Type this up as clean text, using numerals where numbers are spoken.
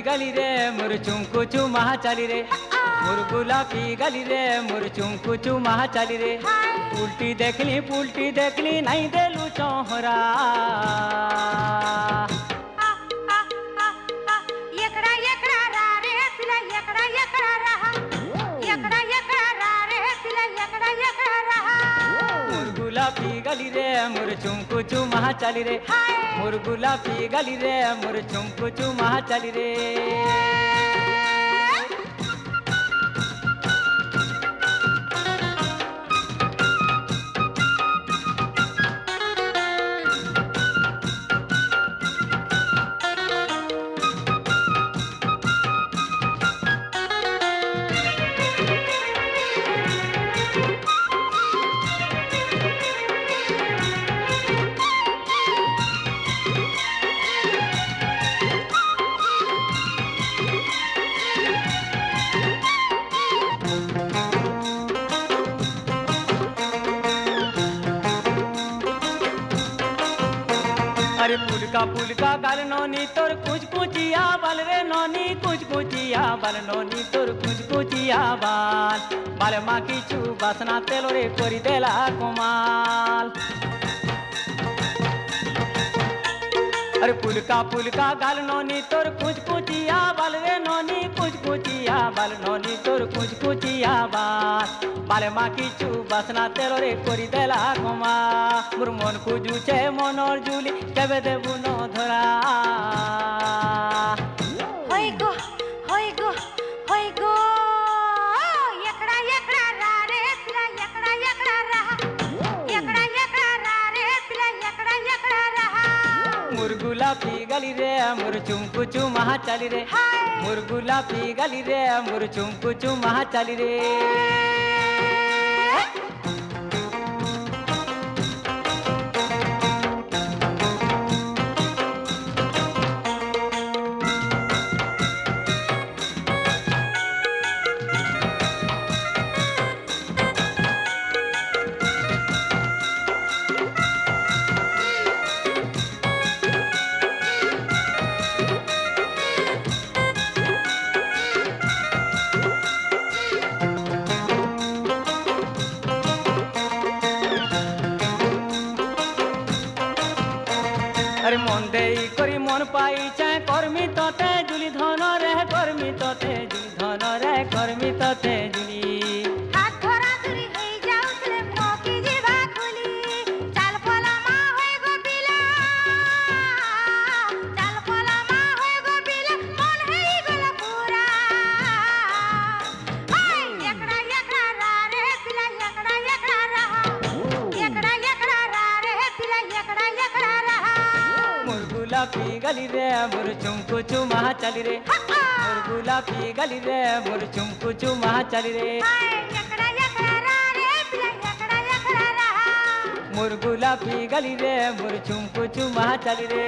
गली रे मोर चुमकु चुमा चली रे मोर गुलाबी गली रे मोर चुमकु चुमा चली रे उल्टी देखली नहीं देलू चौहरा एकड़ा एकड़ा रा रे पिला एकड़ा एकड़ा रहा एकड़ा एकड़ा रा रे पिला एकड़ा एकड़ा रहा मोर गुलाबी गली रे मोर चुमकु चुमा चली रे मोर गुलाबी गली रे मोर चुमकु चुमा चली रे अरे पुलका गाल नोनी तोर कुछ कुचिया बाल रे नोनी कुछ कुचिया बाल नोनी तोर कुछ कुचिया बाल माँ की चू बासना तेलो रे कोरी देला कुमाल अरे पुलका गाल नोनी तोर कुछ कुचिया बाल रे नोनी कुछ कुचिया बाल नोनी तोर कुछ कुचिया बाल माँ की चू बासना तेलो रे कोरी देला कुमा मोर मन खुजू छे मनर जुली केबे देबू न धरा होय गो होय गो होय गो एकड़ा एकड़ा रा रे पिला एकड़ा एकड़ा रहा एकड़ा एकड़ा रा रे पिला एकड़ा एकड़ा रहा मोर गुलाबी गली रे मोर चुमकु चुमा चली रे मोर गुलाबी गली रे मोर चुमकु चुमा चली रे अरे मन देई करी मन पाई चाहे कर्मी तते जुली धन रे कर्मी तते जुली धन रे कर्मी तते जुली हाथ धरा धरी हेई जाउतले मोकी जीवा खुली चाल पला मा होय गो बिला चाल पला मा होय गो बिला मन हेई गला पूरा हाय एकड़ा एकड़ा रा रे पिला एकड़ा एकड़ा रहा एकड़ा एकड़ा रा रे पिला एकड़ा एकड़ा रहा मोर गुलाबी गली रे मोर चुमकु चुमा चली रे मोर गुलाबी गली रे मोर चुमकु चुमा चली रे एकड़ा एकड़ा रा रे पिला एकड़ा एकड़ा रहा मोर गुलाबी गली रे मोर चुमकु चुमा चली रे